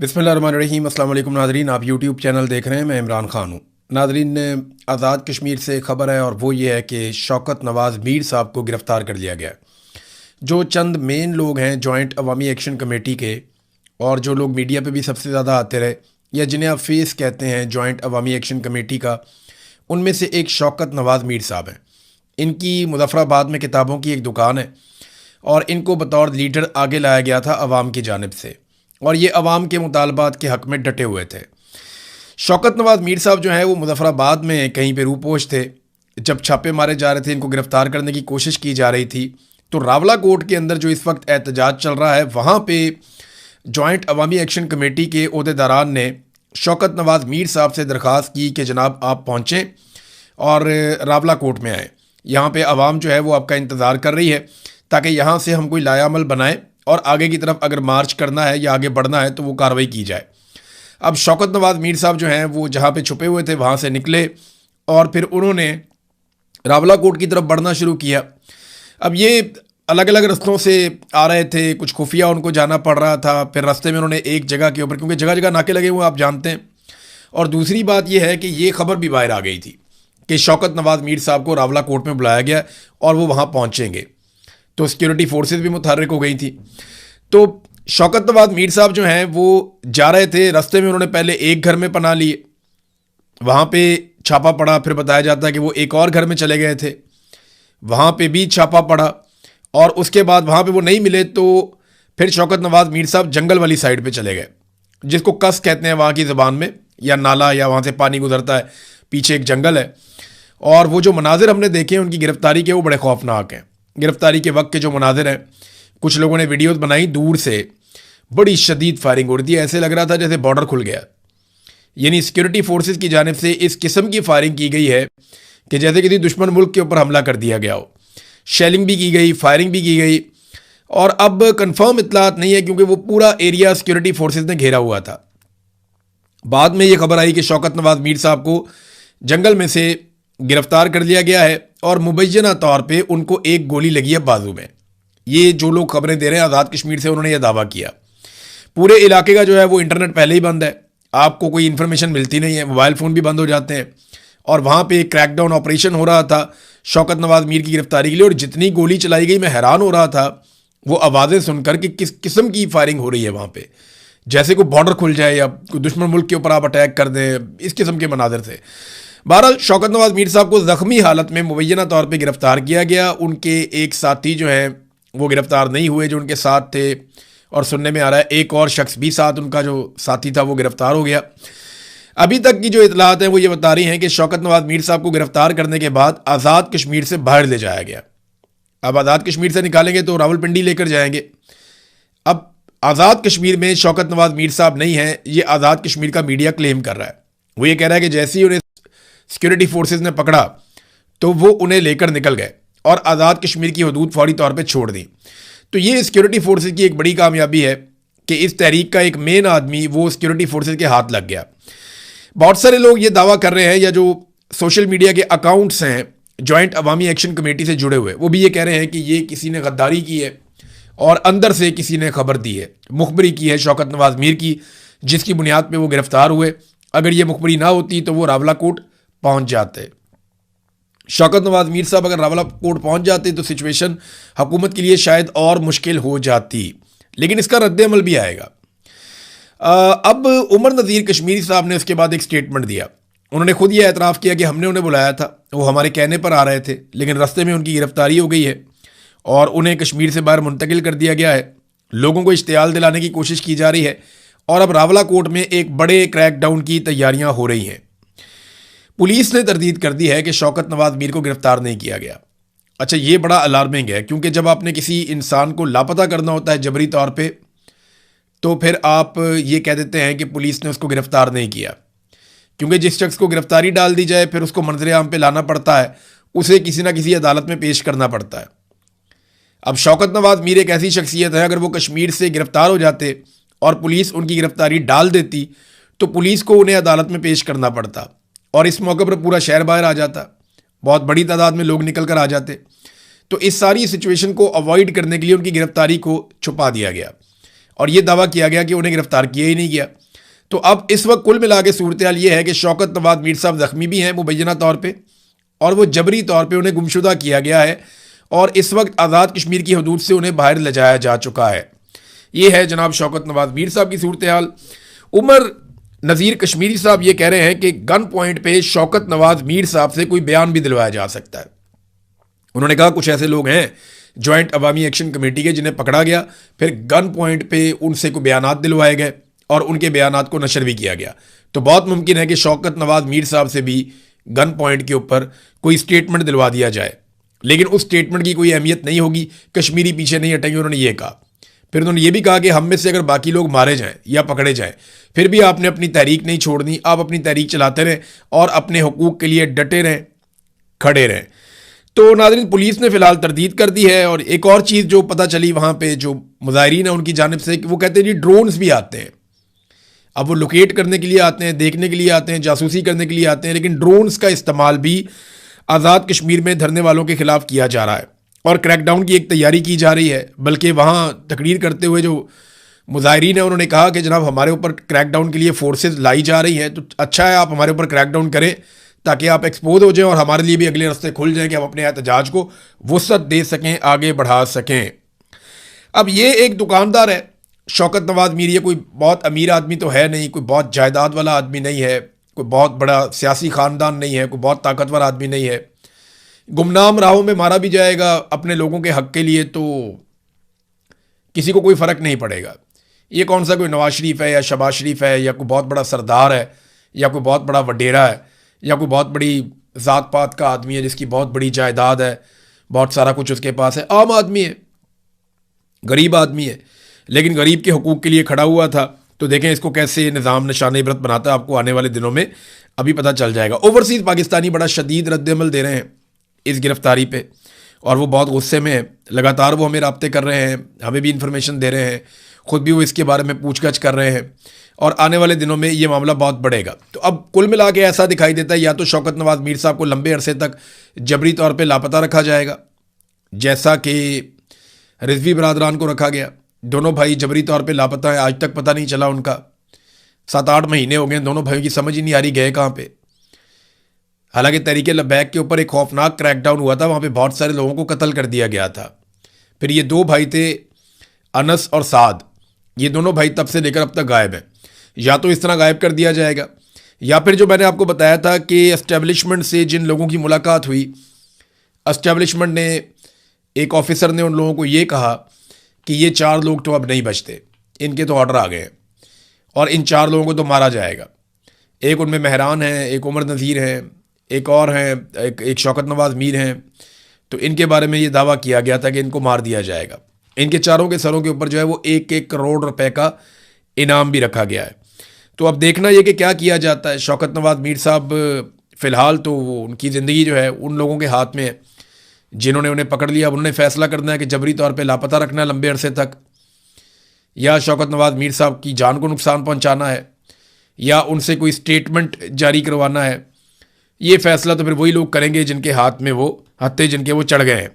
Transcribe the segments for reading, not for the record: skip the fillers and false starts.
बिस्मिल्लाहिर्रहमानिर्रहीम। अस्सलाम वालेकुम नाज़रीन, आप यूट्यूब चैनल देख रहे हैं। मैं इमरान ख़ान हूँ। नाज़रीन, आज़ाद कश्मीर से ख़बर है और वो ये है कि शौकत नवाज़ मीर साहब को गिरफ़्तार कर लिया गया। जो चंद मेन लोग हैं जॉइंट अवामी एक्शन कमेटी के, और जो लोग मीडिया पे भी सबसे ज़्यादा आते रहे या जिन्हें आप फेस कहते हैं जॉइंट अवामी एक्शन कमेटी का, उनमें से एक शौकत नवाज़ मीर साहब हैं। इनकी मुज़फ़्फ़राबाद में किताबों की एक दुकान है और इनको बतौर लीडर आगे लाया गया था अवाम की जानिब से, और ये अवाम के मुतालबात के हक़ में डटे हुए थे। शौकत नवाज़ मीर साहब जो हैं वो मुज़फ़्फ़राबाद में कहीं पे रूपोश थे। जब छापे मारे जा रहे थे, इनको गिरफ़्तार करने की कोशिश की जा रही थी, तो रावला कोर्ट के अंदर जो इस वक्त एहतजाज चल रहा है, वहाँ पे जॉइंट अवामी एक्शन कमेटी के ओहदेदारान ने शौकत नवाज़ मीर साहब से दरख्वास्त की कि जनाब आप पहुँचें और रावला कोर्ट में आएँ। यहाँ पे अवाम जो है वो आपका इंतज़ार कर रही है ताकि यहाँ से हम कोई लायामल बनाएं और आगे की तरफ अगर मार्च करना है या आगे बढ़ना है तो वो कार्रवाई की जाए। अब शौकत नवाज़ मीर साहब जो हैं वो जहाँ पे छुपे हुए थे वहाँ से निकले और फिर उन्होंने रावला कोर्ट की तरफ बढ़ना शुरू किया। अब ये अलग अलग रास्तों से आ रहे थे, कुछ खुफिया उनको जाना पड़ रहा था। फिर रास्ते में उन्होंने एक जगह के ऊपर, क्योंकि जगह जगह नाके लगे हुए आप जानते हैं, और दूसरी बात यह है कि ये खबर भी बाहर आ गई थी कि शौकत नवाज़ मीर साहब को रावला कोर्ट में बुलाया गया और वो वहाँ पहुँचेंगे, तो सिक्योरिटी फोर्सेस भी मुतहर्रिक हो गई थी। तो शौकत नवाज़ मीर साहब जो हैं वो जा रहे थे, रास्ते में उन्होंने पहले एक घर में पनाह लिए, वहाँ पे छापा पड़ा। फिर बताया जाता है कि वो एक और घर में चले गए थे, वहाँ पे भी छापा पड़ा, और उसके बाद वहाँ पे वो नहीं मिले तो फिर शौकत नवाज़ मीर साहब जंगल वाली साइड पे चले गए, जिसको कस कहते हैं वहाँ की ज़बान में, या नाला, या वहाँ से पानी गुजरता है, पीछे एक जंगल है। और वो जो मनाजिर हमने देखे हैं उनकी गिरफ्तारी के, वो बड़े खौफनाक हैं। गिरफ्तारी के वक्त के जो मनाजिर हैं, कुछ लोगों ने वीडियोस बनाई, दूर से बड़ी शदीद फायरिंग हो रही थी, ऐसे लग रहा था जैसे बॉर्डर खुल गया। यानी सिक्योरिटी फोर्सेस की जानिब से इस किस्म की फायरिंग की गई है कि जैसे किसी दुश्मन मुल्क के ऊपर हमला कर दिया गया हो। शेलिंग भी की गई, फायरिंग भी की गई, और अब कंफर्म इतलात नहीं है क्योंकि वो पूरा एरिया सिक्योरिटी फोर्सेस ने घेरा हुआ था। बाद में ये खबर आई कि शौकत नवाज़ मीर साहब को जंगल में से गिरफ्तार कर लिया गया है और मुबैना तौर पे उनको एक गोली लगी है बाजू में। ये जो लोग खबरें दे रहे हैं आज़ाद कश्मीर से, उन्होंने यह दावा किया। पूरे इलाके का जो है वो इंटरनेट पहले ही बंद है, आपको कोई इन्फॉर्मेशन मिलती नहीं है, मोबाइल फ़ोन भी बंद हो जाते हैं, और वहाँ पे क्रैकडाउन ऑपरेशन हो रहा था शौकत नवाज़ मीर की गिरफ्तारी के लिए। और जितनी गोली चलाई गई, मैं हैरान हो रहा था वो आवाज़ें सुनकर कि किस किस्म की फायरिंग हो रही है वहाँ पे, जैसे कोई बॉर्डर खुल जाए या कोई दुश्मन मुल्क के ऊपर आप अटैक कर दें, इस किस्म के मनाजिर थे। बहरहाल शौकत नवाज़ मीर साहब को ज़ख्मी हालत में मुबैना तौर पे गिरफ़्तार किया गया। उनके एक साथी जो हैं वो गिरफ़्तार नहीं हुए जो उनके साथ थे, और सुनने में आ रहा है एक और शख्स भी साथ, उनका जो साथी था वो गिरफ़्तार हो गया। अभी तक की जो इतलात हैं वो ये बता रही हैं कि शौकत नवाज़ मीर साहब को गिरफ़्तार करने के बाद आज़ाद कश्मीर से बाहर ले जाया गया। अब आज़ाद कश्मीर से निकालेंगे तो रावलपिंडी लेकर जाएंगे। अब आज़ाद कश्मीर में शौकत नवाज़ मीर साहब नहीं हैं, ये आज़ाद कश्मीर का मीडिया क्लेम कर रहा है। वो ये कह रहा है कि जैसे ही उन्हें सिक्योरिटी फोर्सेस ने पकड़ा तो वो उन्हें लेकर निकल गए और आज़ाद कश्मीर की हदूद फौरी तौर पे छोड़ दी। तो ये सिक्योरिटी फोर्सेस की एक बड़ी कामयाबी है कि इस तहरीक का एक मेन आदमी वो सिक्योरिटी फोर्सेस के हाथ लग गया। बहुत सारे लोग ये दावा कर रहे हैं, या जो सोशल मीडिया के अकाउंट्स हैं जॉइंट अवामी एक्शन कमेटी से जुड़े हुए, वो भी ये कह रहे हैं कि ये किसी ने गद्दारी की है और अंदर से किसी ने खबर दी है, मुखबरी की है शौकत नवाज़ मीर की, जिसकी बुनियाद पे वो गिरफ्तार हुए। अगर ये मुखबरी ना होती तो वो रावला कोर्ट पहुंच जाते। शौकत नवाज़ मीर साहब अगर रावला कोर्ट पहुंच जाते तो सिचुएशन हुकूमत के लिए शायद और मुश्किल हो जाती, लेकिन इसका रद्द-ए-अमल भी आएगा। अब उमर नज़ीर कश्मीरी साहब ने उसके बाद एक स्टेटमेंट दिया। उन्होंने खुद ये एतराफ़ किया कि हमने उन्हें बुलाया था, वो हमारे कहने पर आ रहे थे, लेकिन रास्ते में उनकी गिरफ्तारी हो गई है और उन्हें कश्मीर से बाहर मुंतकिल कर दिया गया है। लोगों को इश्तियाल दिलाने की कोशिश की जा रही है और अब रावला कोर्ट में एक बड़े क्रैकडाउन की तैयारियां हो रही हैं। पुलिस ने तरदीद कर दी है कि शौकत नवाज़ मीर को गिरफ्तार नहीं किया गया। अच्छा, ये बड़ा अलार्मिंग है, क्योंकि जब आपने किसी इंसान को लापता करना होता है जबरी तौर पे, तो फिर आप ये कह देते हैं कि पुलिस ने उसको गिरफ्तार नहीं किया, क्योंकि जिस शख्स को गिरफ्तारी डाल दी जाए फिर उसको मंजर आम पे लाना पड़ता है, उसे किसी ना किसी अदालत में पेश करना पड़ता है। अब शौकत नवाज़ मीर एक ऐसी शख्सियत है, अगर वो कश्मीर से गिरफ्तार हो जाते और पुलिस उनकी गिरफ्तारी डाल देती तो पुलिस को उन्हें अदालत में पेश करना पड़ता, और इस मौके पर पूरा शहर बाहर आ जाता, बहुत बड़ी तादाद में लोग निकल कर आ जाते। तो इस सारी सिचुएशन को अवॉइड करने के लिए उनकी गिरफ्तारी को छुपा दिया गया और ये दावा किया गया कि उन्हें गिरफ्तार किया ही नहीं गया। तो अब इस वक्त कुल मिला के सूरत हाल ये है कि शौकत नवाज मीर साहब ज़ख्मी भी हैं मुबैना तौर पर, और वो जबरी तौर पर उन्हें गुमशुदा किया गया है और इस वक्त आज़ाद कश्मीर की हदूद से उन्हें बाहर ले जाया जा चुका है। ये है जनाब शौकत नवाज मीर साहब की सूरत हाल। उमर नज़ीर कश्मीरी साहब ये कह रहे हैं कि गन पॉइंट पे शौकत नवाज मीर साहब से कोई बयान भी दिलवाया जा सकता है। उन्होंने कहा कुछ ऐसे लोग हैं जॉइंट अवामी एक्शन कमेटी के जिन्हें पकड़ा गया, फिर गन पॉइंट पे उनसे कोई बयानात दिलवाए गए और उनके बयानात को नशर भी किया गया। तो बहुत मुमकिन है कि शौकत नवाज मीर साहब से भी गन पॉइंट के ऊपर कोई स्टेटमेंट दिलवा दिया जाए, लेकिन उस स्टेटमेंट की कोई अहमियत नहीं होगी। कश्मीरी पीछे नहीं हटेंगे, उन्होंने ये कहा। फिर उन्होंने ये भी कहा कि हम में से अगर बाकी लोग मारे जाएं या पकड़े जाएं, फिर भी आपने अपनी तहरीक नहीं छोड़नी, आप अपनी तहरीक चलाते रहें और अपने हुकूक के लिए डटे रहें, खड़े रहें। तो नाज़रीन, पुलिस ने फिलहाल तरदीद कर दी है। और एक और चीज़ जो पता चली वहाँ पे जो मुज़ाहिरीन है उनकी जानिब से, वो कहते हैं जी ड्रोन्स भी आते हैं। अब वो लोकेट करने के लिए आते हैं, देखने के लिए आते हैं, जासूसी करने के लिए आते हैं, लेकिन ड्रोन्स का इस्तेमाल भी आज़ाद कश्मीर में धरने वालों के खिलाफ किया जा रहा है और क्रैकडाउन की एक तैयारी की जा रही है। बल्कि वहाँ तकरीर करते हुए जो मुज़ाहिरीन है उन्होंने कहा कि जनाब हमारे ऊपर क्रैकडाउन के लिए फोर्सेस लाई जा रही हैं, तो अच्छा है आप हमारे ऊपर क्रैकडाउन करें ताकि आप एक्सपोज हो जाएं और हमारे लिए भी अगले रास्ते खुल जाएं कि हम अपने एहतजाज को वुसअत दे सकें, आगे बढ़ा सकें। अब ये एक दुकानदार है शौकत नवाज मीर, ये कोई बहुत अमीर आदमी तो है नहीं, कोई बहुत जायदाद वाला आदमी नहीं है, कोई बहुत बड़ा सियासी ख़ानदान नहीं है, कोई बहुत ताकतवर आदमी नहीं है। गुमनाम राहों में मारा भी जाएगा अपने लोगों के हक़ के लिए तो किसी को कोई फ़र्क नहीं पड़ेगा। ये कौन सा कोई नवाज शरीफ है या शहबाज शरीफ है या कोई बहुत बड़ा सरदार है या कोई बहुत बड़ा वडेरा है या कोई बहुत बड़ी ज़ात पात का आदमी है जिसकी बहुत बड़ी जायदाद है, बहुत सारा कुछ उसके पास है। आम आदमी है, गरीब आदमी है, लेकिन गरीब के हुकूक के लिए खड़ा हुआ था। तो देखें इसको कैसे निज़ाम निशान इबरत बनाता है, आपको आने वाले दिनों में अभी पता चल जाएगा। ओवरसीज़ पाकिस्तानी बड़ा शदीद रद्दअमल दे रहे हैं इस गिरफ्तारी पे और वो बहुत गुस्से में है। लगातार वो हमें राब्ते कर रहे हैं, हमें भी इंफॉर्मेशन दे रहे हैं, ख़ुद भी वो इसके बारे में पूछगछ कर रहे हैं और आने वाले दिनों में ये मामला बहुत बढ़ेगा। तो अब कुल मिला के ऐसा दिखाई देता है या तो शौकत नवाज मीर साहब को लंबे अरसे तक जबरी तौर पर लापता रखा जाएगा, जैसा कि रिजवी बरादरान को रखा गया। दोनों भाई जबरी तौर पे लापता है, आज तक पता नहीं चला उनका। 7-8 महीने हो गए, दोनों भाइयों की समझ ही नहीं आ रही गए कहाँ पे। हालांकि तहरीके लबैक के ऊपर एक खौफनाक क्रैकडाउन हुआ था, वहाँ पे बहुत सारे लोगों को कत्ल कर दिया गया था। फिर ये 2 भाई थे अनस और साद, ये दोनों भाई तब से लेकर अब तक गायब हैं। या तो इस तरह गायब कर दिया जाएगा या फिर जो मैंने आपको बताया था कि एस्टेब्लिशमेंट से जिन लोगों की मुलाकात हुई, एस्टेब्लिशमेंट ने, एक ऑफिसर ने उन लोगों को ये कहा कि ये 4 लोग तो अब नहीं बचते, इनके तो ऑर्डर आ गए हैं और इन 4 लोगों को तो मारा जाएगा। एक उनमें मेहरान है, एक उमर नज़ीर है, एक और हैं, एक शौकत नवाज मीर हैं। तो इनके बारे में ये दावा किया गया था कि इनको मार दिया जाएगा। इनके चारों के सरों के ऊपर जो है वो 1-1 करोड़ रुपए का इनाम भी रखा गया है। तो अब देखना ये कि क्या किया जाता है। शौकत नवाज मीर साहब फ़िलहाल तो उनकी ज़िंदगी जो है उन लोगों के हाथ में है जिन्होंने उन्हें पकड़ लिया। अब उन्होंने फ़ैसला करना है कि जबरी तौर पे लापता रखना है लंबे अरसे तक, या शौकत नवाज मीर साहब की जान को नुकसान पहुंचाना है, या उनसे कोई स्टेटमेंट जारी करवाना है। ये फ़ैसला तो फिर वही लोग करेंगे जिनके हाथ में वो हत्थे, जिनके वो चढ़ गए हैं।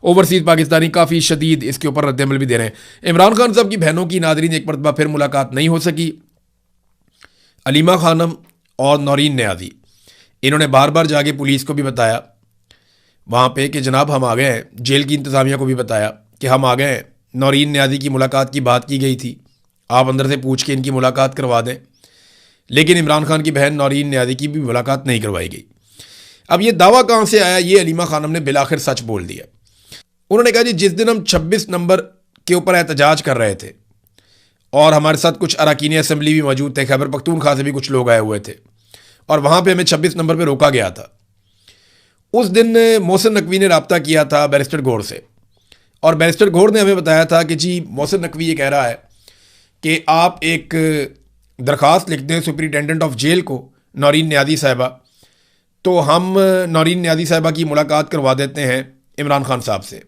ओवरसीज़ पाकिस्तानी काफ़ी शदीद इसके ऊपर रद्दअमल भी दे रहे हैं। इमरान खान साहब की बहनों की नादरीन एक मरतबा फिर मुलाकात नहीं हो सकी। अलीमा खानम और नौरीन न्याजी, इन्होंने बार बार जाके पुलिस को भी बताया वहाँ पे कि जनाब हम आ गए हैं, जेल की इंतज़ामिया को भी बताया कि हम आ गए हैं, नौरीन न्याजी की मुलाकात की बात की गई थी, आप अंदर से पूछ के इनकी मुलाकात करवा दें। लेकिन इमरान खान की बहन नौरीन न्याजी की भी मुलाकात नहीं करवाई गई। अब ये दावा कहाँ से आया, ये अलीमा खानम ने बिलाखिर सच बोल दिया। उन्होंने कहा जी जिस दिन हम 26 नंबर के ऊपर एहतजाज कर रहे थे और हमारे साथ कुछ अरकान असम्बली भी मौजूद थे, खैबर पख्तूनख्वा से भी कुछ लोग आए हुए थे और वहाँ पे हमें 26 नंबर पे रोका गया था। उस दिन मोहसिन नकवी ने रब्ता किया था बैरिस्टर गौर से और बैरिस्टर गौर ने हमें बताया था कि जी मोहसिन नकवी ये कह रहा है कि आप एक दरख्वास्त लिख दें सुपरिटेंडेंट ऑफ जेल को, नौरीन न्याजी साहिबा, तो हम नौरीन न्याजी साहिबा की मुलाकात करवा देते हैं इमरान खान साहब से।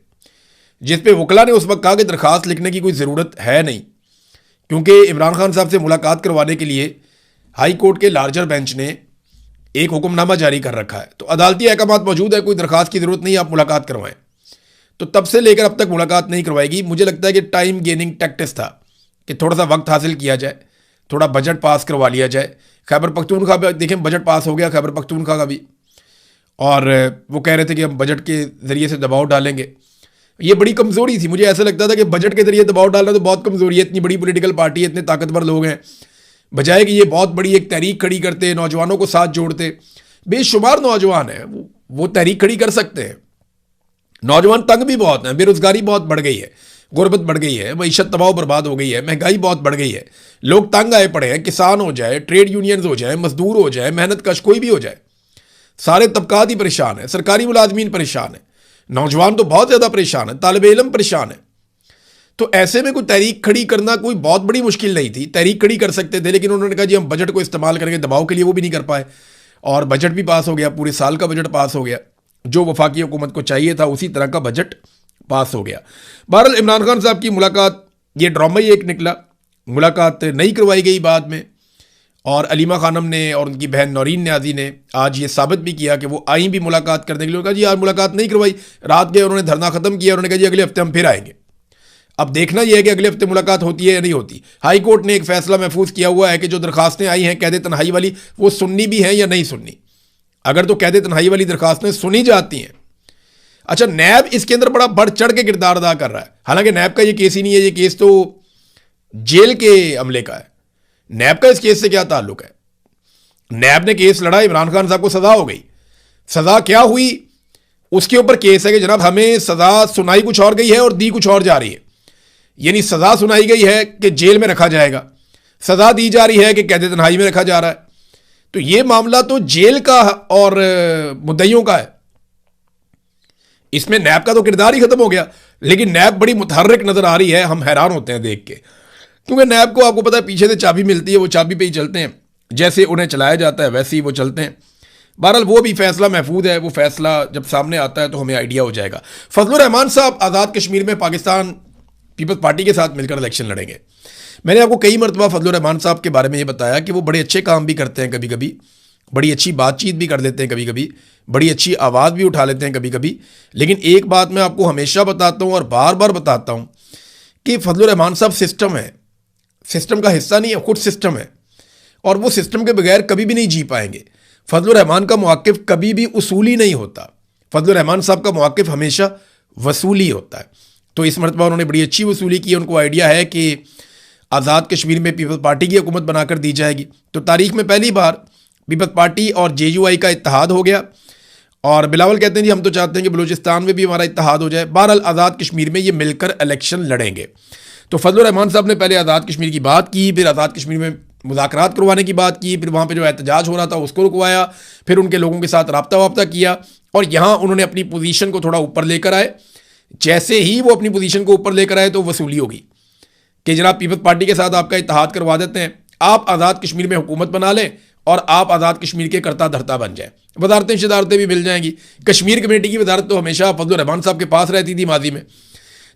जिस पे वकला ने उस वक्त कहा कि दरख्वास्त लिखने की कोई ज़रूरत है नहीं, क्योंकि इमरान खान साहब से मुलाकात करवाने के लिए हाई कोर्ट के लार्जर बेंच ने एक हुक्मनामा जारी कर रखा है, तो अदालती अहकामात मौजूद है, कोई दरख्वास्त की ज़रूरत नहीं, आप मुलाकात करवाएं। तो तब से लेकर अब तक मुलाकात नहीं करवाएगी। मुझे लगता है कि टाइम गेनिंग टैक्टिस था कि थोड़ा सा वक्त हासिल किया जाए, थोड़ा बजट पास करवा लिया जाए। खैबर पख्तूनख्वा का देखें बजट पास हो गया, खैबर पख्तूनख्वा का भी, और वो कह रहे थे कि हम बजट के ज़रिए से दबाव डालेंगे। ये बड़ी कमज़ोरी थी, मुझे ऐसा लगता था कि बजट के ज़रिए दबाव डालना तो बहुत कमज़ोरी है, इतनी बड़ी पॉलिटिकल पार्टी है, इतने ताकतवर लोग हैं, बजाय कि ये बहुत बड़ी एक तहरीक खड़ी करते, नौजवानों को साथ जोड़ते। बेशुमार नौजवान हैं, वो तहरीक खड़ी कर सकते हैं। नौजवान तंग भी बहुत हैं, बेरोजगारी बहुत बढ़ गई है, गुर्बत बढ़ गई है, मईशत तबाह बर्बाद हो गई है, महंगाई बहुत बढ़ गई है, लोग तंग आए पड़े हैं। किसान हो जाए, ट्रेड यूनियंस हो जाए, मजदूर हो जाए, मेहनत कश कोई भी हो जाए, सारे तबकात ही परेशान है, सरकारी मुलाजमीन परेशान है, नौजवान तो बहुत ज़्यादा परेशान है, तालिब इल्म परेशान है। तो ऐसे में कोई तहरीक खड़ी करना कोई बहुत बड़ी मुश्किल नहीं थी, तहरीक खड़ी कर सकते थे, लेकिन उन्होंने कहा जी हम बजट को इस्तेमाल करेंगे दबाव के लिए, वो भी नहीं कर पाए, और बजट भी पास हो गया, पूरे साल का बजट पास हो गया, जो वफाकी हुकूमत को चाहिए था उसी तरह का बजट पास हो गया। बहरहाल इमरान खान साहब की मुलाकात, ये ड्रामा ही एक निकला, मुलाकात नहीं करवाई गई बाद में, और अलीमा खानम ने और उनकी बहन नौरीन न्याजी ने आज ये साबित भी किया कि वो आई भी मुलाकात करने के लिए। कहा जी आज मुलाकात नहीं करवाई, रात गए, उन्होंने धरना खत्म किया, उन्होंने कहा जी अगले हफ्ते हम फिर आएंगे। अब देखना यह है कि अगले हफ्ते मुलाकात होती है या नहीं होती। हाई कोर्ट ने एक फैसला महफूज किया हुआ है कि जो दरखास्तें आई हैं कैद तन्हाई वाली, वो सुन्नी भी हैं या नहीं सुन्नी। अगर तो कैद तन्हाई वाली दरखास्तें सुनी जाती हैं, अच्छा नैब इसके अंदर बड़ा बढ़ चढ़ के किरदार अदा कर रहा है, हालांकि नैब का ये केस ही नहीं है, ये केस तो जेल के अमले का है। नैब का इस केस से क्या ताल्लुक है? नैब ने केस लड़ा, इमरान खान साहब को सजा हो गई, सजा क्या हुई उसके ऊपर केस है कि जनाब हमें सजा सुनाई कुछ और गई है और दी कुछ और जा रही है। यानी सजा सुनाई गई है कि जेल में रखा जाएगा, सजा दी जा रही है कि कैद तन्हाई में रखा जा रहा है। तो यह मामला तो जेल का और मुद्दइयों का है, इसमें नैब का तो किरदार ही खत्म हो गया। लेकिन नैब बड़ी मुतहर्रिक नजर आ रही है, हम हैरान होते हैं देख के, क्योंकि नैब को आपको पता है पीछे से चाबी मिलती है, वो चाबी पे ही चलते हैं, जैसे उन्हें चलाया जाता है वैसे ही वो चलते हैं। बहरहाल वो भी फैसला महफूज है, वो फैसला जब सामने आता है तो हमें आइडिया हो जाएगा। फजलुर रहमान साहब आज़ाद कश्मीर में पाकिस्तान पीपल्स पार्टी के साथ मिलकर इलेक्शन लड़ेंगे। मैंने आपको कई मरतबा फजलुर रहमान साहब के बारे में ये बताया कि वो बड़े अच्छे काम भी करते हैं, कभी कभी बड़ी अच्छी बातचीत भी कर लेते हैं, कभी कभी बड़ी अच्छी आवाज़ भी उठा लेते हैं कभी कभी। लेकिन एक बात मैं आपको हमेशा बताता हूँ और बार बार बताता हूँ कि फजलुर रहमान साहब सिस्टम है, सिस्टम का हिस्सा नहीं है, खुद सिस्टम है, और वो सिस्टम के बगैर कभी भी नहीं जी पाएंगे। फजलुर रहमान का मौक़िफ़ कभी भी उसूली नहीं होता, फजलुर रहमान साहब का मौक़िफ़ हमेशा वसूली होता है। तो इस मरतबा उन्होंने बड़ी अच्छी वसूली की, उनको आइडिया है कि आज़ाद कश्मीर में पीपल्स पार्टी की हुकूमत बनाकर दी जाएगी। तो तारीख में पहली बार पीपल्स पार्टी और JUI का इत्तेहाद हो गया, और बिलावल कहते हैं जी हम तो चाहते हैं कि बलूचिस्तान में भी हमारा इत्तेहाद हो जाए। बहरहाल आज़ाद कश्मीर में ये मिलकर इलेक्शन लड़ेंगे। तो फजलुर रहमान साहब ने पहले आज़ाद कश्मीर की बात की, फिर आज़ाद कश्मीर में मुज़ाकरात करवाने की बात की, फिर वहाँ पे जो एहतजाज हो रहा था उसको रुकवाया, फिर उनके लोगों के साथ रब्ता किया, और यहाँ उन्होंने अपनी पोजीशन को थोड़ा ऊपर लेकर आए। जैसे ही वो अपनी पोजीशन को ऊपर लेकर आए तो वसूली होगी कि जनाब पीपल्स पार्टी के साथ आपका इत्तेहाद करवा देते हैं, आप आज़ाद कश्मीर में हुकूमत बना लें और आप आज़ाद कश्मीर के करता धरता बन जाए, वजारतें शदारतें भी मिल जाएंगी। कश्मीर कमेटी की वजारत तो हमेशा फजलुर रहमान साहब के पास रहती थी माजी में,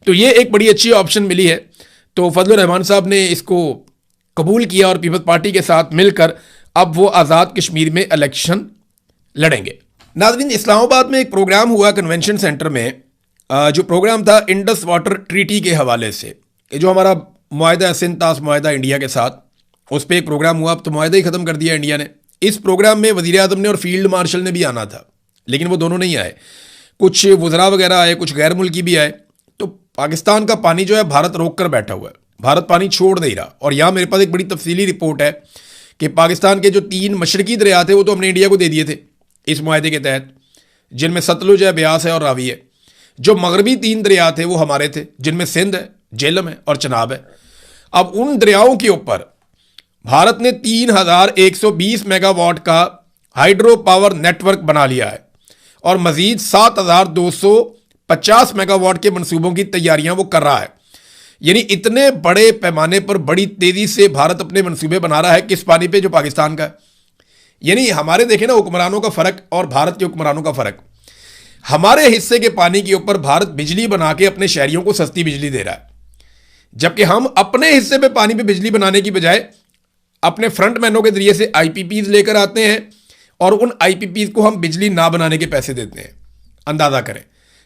तो ये एक बड़ी अच्छी ऑप्शन मिली है। तो फजलुर रहमान साहब ने इसको कबूल किया और पीपल्स पार्टी के साथ मिलकर अब वो आज़ाद कश्मीर में इलेक्शन लड़ेंगे। नाज़रीन, इस्लामाबाद में एक प्रोग्राम हुआ कन्वेंशन सेंटर में, जो प्रोग्राम था इंडस वाटर ट्रीटी के हवाले से, जो हमारा मुआहदा सिंध तास मुआहदा इंडिया के साथ, उस पर एक प्रोग्राम हुआ। अब तो मुआहदा ही ख़त्म कर दिया इंडिया ने। इस प्रोग्राम में वज़ीर आज़म ने और फील्ड मार्शल ने भी आना था, लेकिन वो दोनों नहीं आए, कुछ वज़रा वगैरह आए, कुछ गैर मुल्की भी आए। तो पाकिस्तान का पानी जो है भारत रोक कर बैठा हुआ है, भारत पानी छोड़ नहीं रहा। और यहाँ मेरे पास एक बड़ी तफसीली रिपोर्ट है कि पाकिस्तान के जो 3 मशरकी दरिया थे वो तो हमने इंडिया को दे दिए थे इस मुआहदे के तहत, जिनमें सतलुज है, ब्यास है और रावी है। जो मगरबी 3 दरिया थे वो हमारे थे, जिनमें सिंध है, झेलम है और चनाब है। अब उन दरियाओं के ऊपर भारत ने 3120 मेगावाट का हाइड्रो पावर नेटवर्क बना लिया है, और मजीद 7250 मेगावाट के मंसूबों की तैयारियां वो कर रहा है। यानी इतने बड़े पैमाने पर बड़ी तेजी से भारत अपने मंसूबे बना रहा है, किस पानी पे? जो पाकिस्तान का है। यानी हमारे देखें ना हुक्मरानों का फर्क और भारत के हुक्मरानों का फर्क। हमारे हिस्से के पानी के ऊपर भारत बिजली बना के अपने शहरियों को सस्ती बिजली दे रहा है, जबकि हम अपने हिस्से पे पानी पे बिजली बनाने की बजाय अपने फ्रंटमैनों के जरिए से IPPs लेकर आते हैं, और उन IPPs को हम बिजली ना बनाने के पैसे देते हैं। अंदाजा करें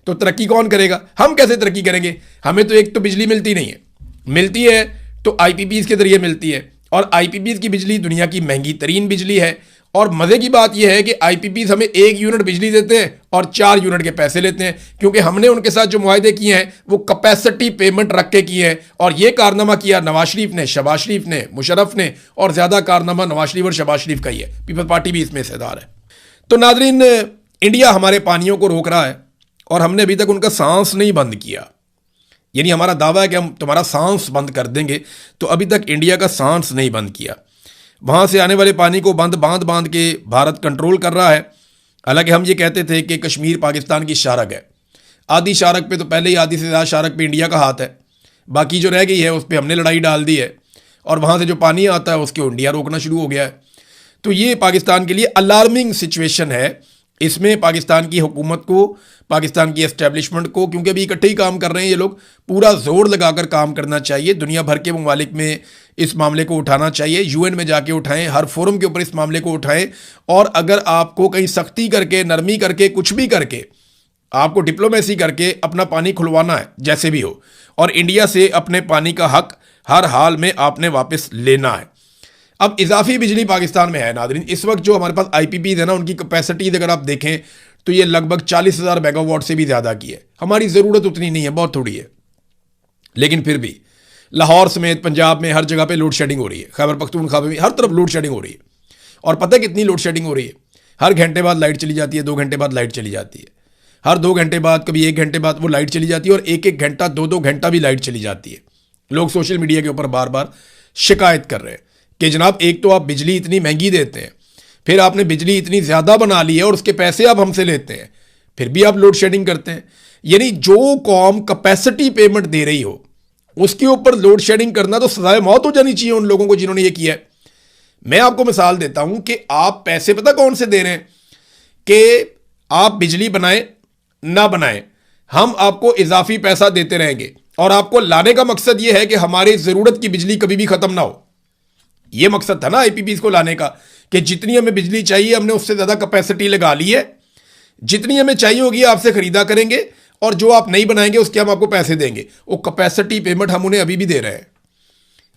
तो तरक्की कौन करेगा? हम कैसे तरक्की करेंगे? हमें तो एक तो बिजली मिलती नहीं है, मिलती है तो आईपीपीज के जरिए मिलती है, और आईपीपीज की बिजली दुनिया की महंगी तरीन बिजली है। और मजे की बात यह है कि आईपीपीज हमें 1 यूनिट बिजली देते हैं और 4 यूनिट के पैसे लेते हैं, क्योंकि हमने उनके साथ जो मुआहदे किए हैं वो कैपेसिटी पेमेंट रख के किए हैं। और ये कारनामा किया नवाज शरीफ ने, शहबाज शरीफ ने, मुशर्रफ ने, और ज्यादा कारनामा नवाज शरीफ और शहबाज शरीफ का ही है। पीपल्स पार्टी भी इसमें हिस्सेदार है। तो नाजरीन, इंडिया हमारे पानियों को रोक रहा है और हमने अभी तक उनका सांस नहीं बंद किया। यानी हमारा दावा है कि हम तुम्हारा सांस बंद कर देंगे, तो अभी तक इंडिया का सांस नहीं बंद किया। वहाँ से आने वाले पानी को बांध के भारत कंट्रोल कर रहा है। हालांकि हम ये कहते थे कि कश्मीर पाकिस्तान की शारक है। आधी शारक पे तो पहले ही, आधी से ज़्यादा शारक पे इंडिया का हाथ है। बाकी जो रह गई है उस पर हमने लड़ाई डाल दी है, और वहाँ से जो पानी आता है उसको इंडिया रोकना शुरू हो गया है। तो ये पाकिस्तान के लिए अलार्मिंग सिचुएशन है। इसमें पाकिस्तान की हुकूमत को, पाकिस्तान की एस्टेब्लिशमेंट को, क्योंकि अभी इकट्ठे ही काम कर रहे हैं ये लोग, पूरा जोर लगाकर काम करना चाहिए। दुनिया भर के ममालिक में इस मामले को उठाना चाहिए। यूएन में जाके उठाएं, हर फोरम के ऊपर इस मामले को उठाएं। और अगर आपको कहीं सख्ती करके, नरमी करके, कुछ भी करके, आपको डिप्लोमेसी करके अपना पानी खुलवाना है, जैसे भी हो, और इंडिया से अपने पानी का हक हर हाल में आपने वापस लेना है। अब इजाफी बिजली पाकिस्तान में है नादरीन। इस वक्त जो हमारे पास आईपीपीज है ना, उनकी कैपेसिटी अगर आप देखें तो ये लगभग 40,000 मेगावाट से भी ज़्यादा की है। हमारी ज़रूरत उतनी नहीं है, बहुत थोड़ी है। लेकिन फिर भी लाहौर समेत पंजाब में हर जगह पे लोड शेडिंग हो रही है। खैबर पख्तूनख्वा में हर तरफ लोड शेडिंग हो रही है। और पता है कितनी लोड शेडिंग हो रही है? हर घंटे बाद लाइट चली जाती है, 2 घंटे बाद लाइट चली जाती है, हर 2 घंटे बाद, कभी 1 घंटे बाद वो लाइट चली जाती है, और 1-1 घंटा, 2-2 घंटा भी लाइट चली जाती है। लोग सोशल मीडिया के ऊपर बार बार शिकायत कर रहे हैं कि जनाब, एक तो आप बिजली इतनी महंगी देते हैं, फिर आपने बिजली इतनी ज़्यादा बना ली है और उसके पैसे आप हमसे लेते हैं, फिर भी आप लोड शेडिंग करते हैं। यानी जो कौम कैपेसिटी पेमेंट दे रही हो उसके ऊपर लोड शेडिंग करना, तो सजाए मौत हो जानी चाहिए उन लोगों को जिन्होंने ये किया है। मैं आपको मिसाल देता हूं कि आप पैसे पता कौन से दे रहे हैं कि आप बिजली बनाएं ना बनाएं, हम आपको इजाफी पैसा देते रहेंगे, और आपको लाने का मकसद यह है कि हमारी ज़रूरत की बिजली कभी भी ख़त्म ना हो। यह मकसद था ना आईपीपीज को लाने का, कि जितनी हमें बिजली चाहिए हमने उससे ज़्यादा कैपेसिटी लगा ली है, जितनी हमें चाहिए होगी आपसे खरीदा करेंगे, और जो आप नहीं बनाएंगे उसके हम आपको पैसे देंगे। वो कैपेसिटी पेमेंट हम उन्हें अभी भी दे रहे हैं।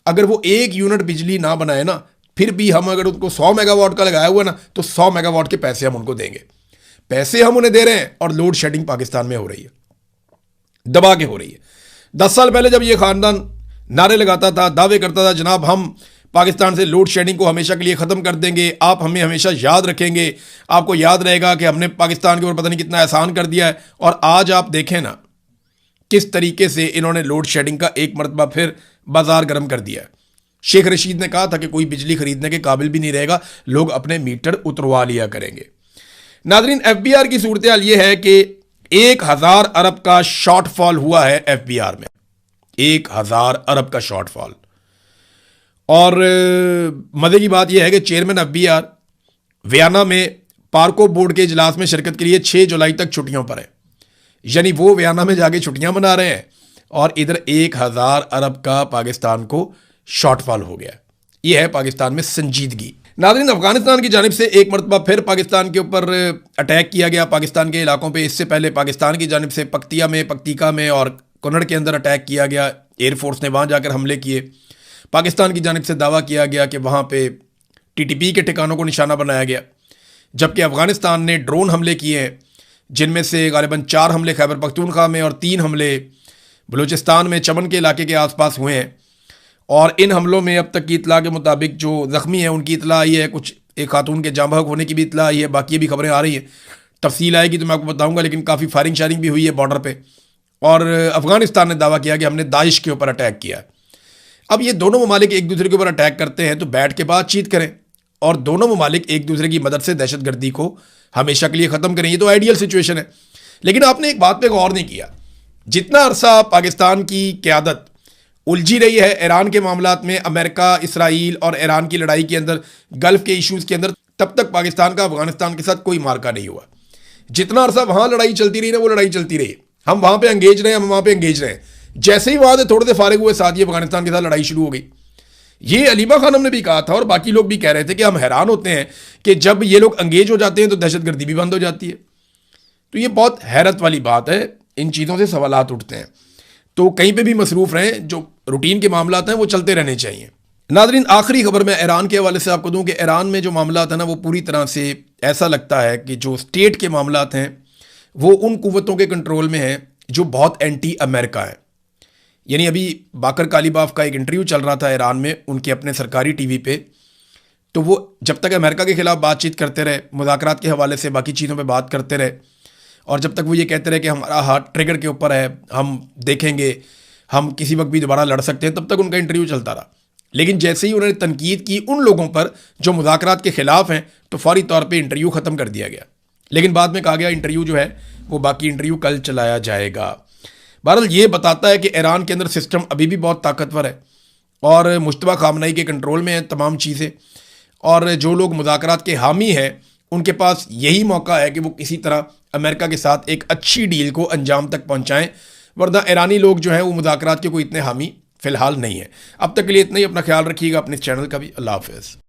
अगर वो 1 यूनिट बिजली ना बनाए ना, फिर भी हम अगर उनको 100 मेगावाट का लगाया हुआ ना, तो 100 मेगावाट के पैसे हम उनको देंगे। पैसे हम उन्हें दे रहे हैं, और लोड शेडिंग पाकिस्तान में हो रही है, दबा के हो रही है। 10 साल पहले जब ये खानदान नारे लगाता था, दावे करता था, जनाब हम पाकिस्तान से लोड शेडिंग को हमेशा के लिए ख़त्म कर देंगे, आप हमें हमेशा याद रखेंगे, आपको याद रहेगा कि हमने पाकिस्तान के ऊपर पता नहीं कितना एहसान कर दिया है। और आज आप देखें ना किस तरीके से इन्होंने लोड शेडिंग का एक मरतबा फिर बाजार गर्म कर दिया है। शेख रशीद ने कहा था कि कोई बिजली खरीदने के काबिल भी नहीं रहेगा, लोग अपने मीटर उतरवा लिया करेंगे। नाजरीन, एफबीआर की सूरत हाल ये है कि 1000 अरब का शॉर्टफॉल हुआ है एफबीआर में, 1000 अरब का शॉर्टफॉल। और मज़े की बात यह है कि चेयरमैन एफबीआर वियना में पार्को बोर्ड के इजलास में शिरकत के लिए 6 जुलाई तक छुट्टियों पर है। यानी वो वियना में जाके छुट्टियां मना रहे हैं, और इधर 1000 अरब का पाकिस्तान को शॉर्टफॉल हो गया। यह है पाकिस्तान में संजीदगी। नाज़रीन, अफगानिस्तान की जानिब से एक मरतबा फिर पाकिस्तान के ऊपर अटैक किया गया, पाकिस्तान के इलाकों पे। इससे पहले पाकिस्तान की जानिब से पक्तिका में और कन्नड़ के अंदर अटैक किया गया। एयरफोर्स ने वहाँ जाकर हमले किए। पाकिस्तान की जानिब से दावा किया गया कि वहाँ पे टीटीपी के ठिकानों को निशाना बनाया गया, जबकि अफगानिस्तान ने ड्रोन हमले किए हैं, जिनमें से गालिबन 4 हमले खैबर पख्तूनख्वा में और 3 हमले बलूचिस्तान में चमन के इलाके के आसपास हुए हैं। और इन हमलों में अब तक की इतला के मुताबिक जो ज़ख्मी है उनकी इतला आई है, कुछ एक खातून के जाँ बहक होने की भी इतला आई है। बाकी भी खबरें आ रही हैं, तफसील आएगी तो मैं आपको बताऊँगा। लेकिन काफ़ी फायरिंग शायरिंग भी हुई है बॉर्डर पर। और अफगानिस्तान ने दावा किया कि हमने दाइश के ऊपर अटैक किया है। अब ये दोनों ममालिक एक दूसरे के ऊपर अटैक करते हैं तो बैठ के बातचीत करें, और दोनों ममालिक एक दूसरे की मदद से दहशतगर्दी को हमेशा के लिए ख़त्म करें। ये तो आइडियल सिचुएशन है। लेकिन आपने एक बात पे गौर नहीं किया, जितना अरसा पाकिस्तान की क़यादत उलझी रही है ईरान के मामलात में, अमेरिका, इसराइल और ईरान की लड़ाई के अंदर, गल्फ़ के इशूज़ के अंदर, तब तक पाकिस्तान का अफगानिस्तान के साथ कोई मार्का नहीं हुआ। जितना अरसा वहाँ लड़ाई चलती रही ना, वो लड़ाई चलती रही। हम वहाँ पर एंगेज रहे, हम वहाँ पर एंगेज रहे। जैसे ही वहाँ से थोड़े से फारिग हुए, साथ ही अफगानिस्तान के साथ लड़ाई शुरू हो गई। ये अलीमा खानम ने भी कहा था, और बाकी लोग भी कह रहे थे कि हम हैरान होते हैं कि जब ये लोग एंगेज हो जाते हैं तो दहशतगर्दी भी बंद हो जाती है। तो ये बहुत हैरत वाली बात है, इन चीज़ों से सवालात उठते हैं। तो कहीं पे भी मसरूफ़ रहें, जो रूटीन के मामला हैं वो चलते रहने चाहिए। नाज़रीन, आखिरी खबर मैं ईरान के हवाले से आपको दूं कि ईरान में जो मामला है ना वो पूरी तरह से ऐसा लगता है कि जो स्टेट के मामला हैं वो उन कुव्वतों के कंट्रोल में हैं जो बहुत एंटी अमेरिका हैं। यानी अभी बाकर कालीबाफ का एक इंटरव्यू चल रहा था ईरान में उनके अपने सरकारी टीवी पे, तो वो जब तक अमेरिका के खिलाफ बातचीत करते रहे, मुज़ाकरात के हवाले से बाकी चीज़ों पे बात करते रहे, और जब तक वो ये कहते रहे कि हमारा हाथ ट्रिगर के ऊपर है, हम देखेंगे, हम किसी वक्त भी दोबारा लड़ सकते हैं, तब तक उनका इंटरव्यू चलता रहा। लेकिन जैसे ही उन्होंने तनकीद की उन लोगों पर जो मुज़ाकरात के खिलाफ हैं, तो फौरी तौर पे इंटरव्यू ख़त्म कर दिया गया। लेकिन बाद में कहा गया इंटरव्यू जो है वो बाकी इंटरव्यू कल चलाया जाएगा। बहरहाल ये बताता है कि ईरान के अंदर सिस्टम अभी भी बहुत ताकतवर है और मुश्तबा खामनई के कंट्रोल में है तमाम चीज़ें, और जो लोग मुज़ाकरात के हामी हैं उनके पास यही मौका है कि वो किसी तरह अमेरिका के साथ एक अच्छी डील को अंजाम तक पहुँचाएँ, वरना ईरानी लोग जो हैं वो मुज़ाकरात के कोई इतने हामी फ़िलहाल नहीं है। अब तक के लिए इतना ही। अपना ख्याल रखिएगा, अपने चैनल का भी। अल्लाह हाफ़िज़।